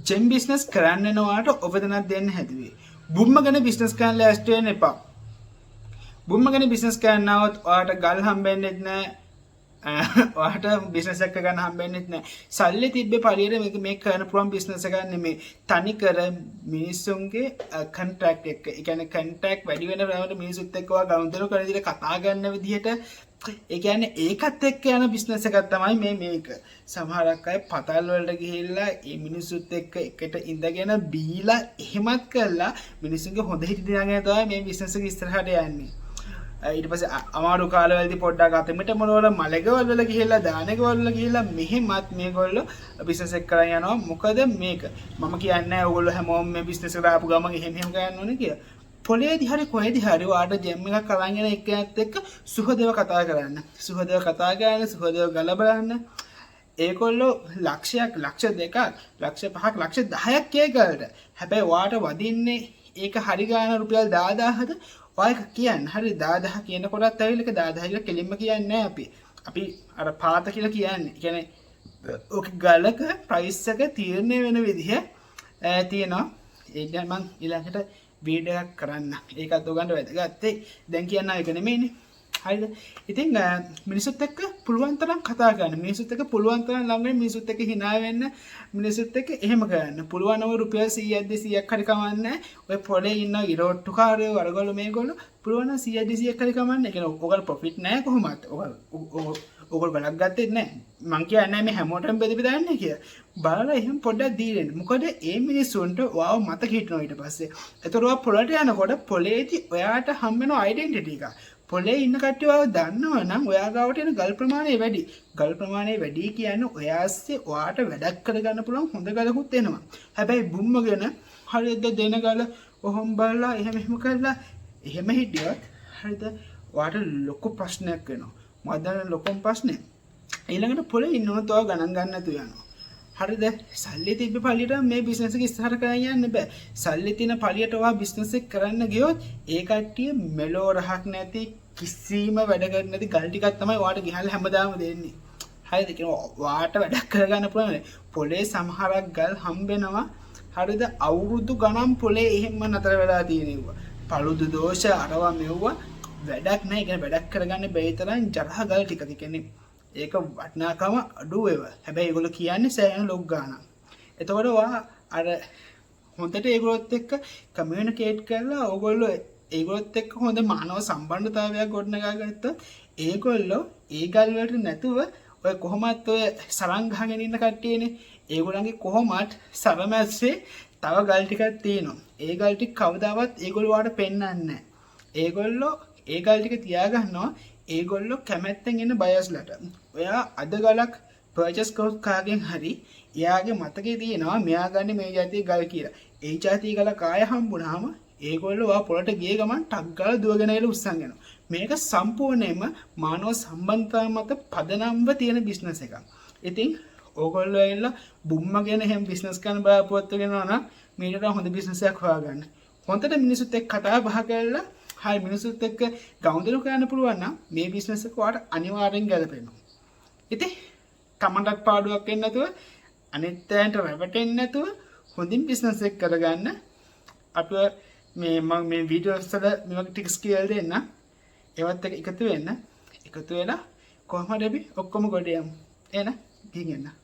Gem business කරන්න යනවාට ඔබ දෙනක් දෙන්න හැදුවේ. බුම්ම ගැන බිස්නස් කරන්න ලෑස්ති වෙන්න එපා. බුම්ම ගැන බිස්නස් කරන්නවොත් ඔයාලට ගල් හම්බෙන්නේ නැහැ. ඔයාලට බිස්නස් එක ගන්න හම්බෙන්නේ නැහැ. සල්ලි තිබ්බේ පරියට මේක කරන්න පුළුවන් බිස්නස් එකක් නෙමෙයි. තනි කර මිනිස්සුන්ගේ කොන්ට්‍රැක්ට් එක. ඒ කියන්නේ කොන්ට්‍රැක්ට් වැඩි වෙන ප්‍රමාණයට මිනිස්සුත් එක්ක ඔයා ගනුදෙනු කරන විදිහට කතා ගන්න විදිහට ඒ කියන්නේ ඒකත් එක්ක යන බිස්නස් එකක් තමයි මේක. සමහරක් අය පතල් වලට ගිහිල්ලා මේ මිනිස්සුත් එක්ක එකට ඉඳගෙන බීලා එහෙමත් කරලා මිනිස්සුන්ගේ හොඳ හිත දිනාගෙන තමයි මේ බිස්නස් එක ඉස්සරහට යන්නේ. ඊට පස්සේ අමාරු කාලවලදී පොඩ්ඩක් අතෙමෙට මොනවල මලගවල් වල ගිහිල්ලා දානගවල් වල ගිහිල්ලා මෙහෙමත් මේගොල්ලෝ බිස්නස් එක කරන් යනවා. මොකද මේක මම කියන්නේ නැහැ ඕගොල්ලෝ හැමෝම මේ බිස්නස් එකට ආපු ගමන් එහෙම කරන්න ඕනේ කියලා. පොලේදී හරි කොහෙදී හරි ඔයාලට ජෙම් එකක් කරන් යන එක්කෙනෙක් එක්ක සුහදව කතා කරන්න. සුහදව කතා කරන්න, සුහදව ගල බලන්න. ඒගොල්ලෝ ලක්ෂයක්, ලක්ෂ දෙකක්, ලක්ෂ පහක්, ලක්ෂ 10ක් කේකලට. හැබැයි ඔයාලට වදින්නේ ඒක හරි ගාන රුපියල් 10000ද? ඔයා කියන්නේ හරි 10000 කියනකොටත් ඇවිල්ලා ඒක 10000 කියලා කෙලින්ම කියන්නේ නැහැ අපි. අපි අර පාත කියලා කියන්නේ. කියන්නේ ඔක ගලක ප්‍රයිස් එක තීරණය වෙන විදිහ තියෙනවා. ඒ දැන් මම ඊළඟට වීඩියෝ එකක් කරන්න. ඒකත් ඔයගන්ට වැදගත්. දැන් කියන්න එක නෙමෙයිනේ. හරිද? ඉතින් මිනිසුත් එක්ක පුළුවන් තරම් කතා කරන්න. මිනිසුත් එක්ක පුළුවන් තරම් ළඟ වෙන්න, මිනිසුත් එක්ක hina වෙන්න, මිනිසුත් එක්ක එහෙම කරන්න. පුළුවන් නම් රුපියල් 100ක් 200ක් හරි කමන්නේ. ඔය පොලේ ඉන්න ඉරෝට්ටු කාරයෝ අරගොල්ලෝ මේගොල්ලෝ පුළුවන් නම් 100ක් 200ක් හරි කමන්නේ. ඒ කියන්නේ ඔයගොල්ලෝ ප්‍රොෆිට් නැහැ කොහොමද? ඔයගොල්ලෝ බලක් ගත්තේ නැහැ. මං කියන්නේ මේ හැමෝටම බෙද බෙදා යන්නේ කියලා. බලලා එහෙම පොඩ්ඩක් දීලා එන්න. මොකද ඒ මිනිස්සුන්ට වාව මතක හිටිනවා ඊට පස්සේ. ඒතර ඔයා පොලට යනකොට පොලේදී ඔයාට හම්බ වෙන ඩෙන්ටිටි එක. පොලේ ඉන්න කට්ටිය ඔයාව දන්නවනම් ඔයා ගාවට එන ගල් ප්‍රමාණය වැඩි. ගල් ප්‍රමාණය වැඩි කියන්නේ ඔයාස්සේ ඔයාට වැඩක් කරගන්න පුළුවන් හොඳ ගලකුත් එනවා. හැබැයි බුම්මගෙන හරියද දෙන ගල ඔහොම බලලා එහෙම කරලා එහෙම හිටියොත් හරිද ඔයාට ලොකු ප්‍රශ්නයක් වෙනවා. මදන ලොකුම ප්‍රශ්නේ. ඊළඟට පොලේ ඉන්නවොත් ඔයා ගණන් ගන්න නැතුව යනවා. හරිද? සල්ලි තිබ්බ පළියට මේ බිස්නස් එක ඉස්සරහට කරගෙන යන්න බෑ. සල්ලි තියෙන පළියට ඔයා බිස්නස් එක කරන්න ගියොත් ඒ කට්ටිය මෙලෝ රහක් නැති කිසිම වැඩ කරන්නේ නැති ගල් ටිකක් තමයි ඔයාට ගිහලා හැමදාම දෙන්නේ. හරිද? කියන ඔයාට වැඩක් කරගන්න පුළුවන්. පොලේ සමහරක් ගල් හම්බෙනවා. හරිද? අවුරුදු ගණන් පොලේ එහෙම නතර වෙලා තියෙනවා. පළුදු දෝෂ අරවා මෙව්වා වැඩක් නැහැ. ඒ කියන්නේ වැඩක් කරගන්න බැරි තරම් ජරහ ගල් ටිකක්. ඒ කියන්නේ ඒක වටිනාකම අඩු ඒවා. හැබැයි ඒගොල්ලෝ කියන්නේ සෑහෙන ලොක් ගානක්. එතකොට ඔයා අර හොඳට ඒගොල්ලොත් එක්ක කමියුනිකේට් කරලා ඕගොල්ලෝ ඒගොල්ලොත් එක්ක හොඳ මානව සම්බන්ධතාවයක් ගොඩනගා ගත්තොත් ඒගොල්ලෝ ඒ ගල් වලට නැතුව ඔය කොහොමත් ඔය සරන් ගහගෙන ඉන්න කට්ටියනේ. ඒගොල්ලන්ගේ කොහොමත් සරමැස්සේ තව ගල් ටිකක් තියෙනවා. ඒ ගල් ටික කවදාවත් ඒගොල්ලෝ වාට පෙන්වන්නේ නැහැ. ඒගොල්ලෝ ඒ ගල් ටික තියාගන්නවා. ඒගොල්ලෝ කැමැත්තෙන් එන බයස්ලට. ඔයා අද ගලක් පර්චේස් කරොත් කාගෙන් හරි එයාගේ මතකේ තියෙනවා මෙයා ගන්න මේ જાතියේ ගල් කියලා. ඒ જાතියේ ගල කාය හම්බුනහම ඒගොල්ලෝ ඔයා පොළට ගිය ගමන් ටක් ගාලා දුවගෙන එලා උස්සන් යනවා. මේක සම්පූර්ණයෙන්ම මානව සම්බන්ධතාව මත පදනම්ව තියෙන බිස්නස් එකක්. ඉතින් ඕගොල්ලෝ ඇවිල්ලා බුම්ම ගැන එහෙම බිස්නස් කරන්න බලාපොරොත්තු වෙනවා නම් මේකට හොඳ බිස්නස් එකක් හොයාගන්න. හොඳට මිනිස්සුත් එක්ක කතා බහ කරලා හරි මිනිස්සුත් එක්ක ගනුදෙනු කරන්න පුළුවන් නම් මේ බිස්නස් එක ඔයාලට අනිවාර්යෙන් ගැලපෙනවා. ඉතින් තමන්ටත් පාඩුවක් වෙන්නේ නැතුව අනිත් අයන්ට රැවටෙන්නේ නැතුව හොඳින් බිස්නස් එක කරගන්න අපිව මම මේ වීඩියෝස් වල මේ වගේ ටික්ස් කියලා දෙන්න. ඒවත් එක එකතු වෙන්න. එකතු වෙලා කොහොමද අපි ඔක්කොම ගොඩ යමු. එහෙනම් ගිහින් එන්න.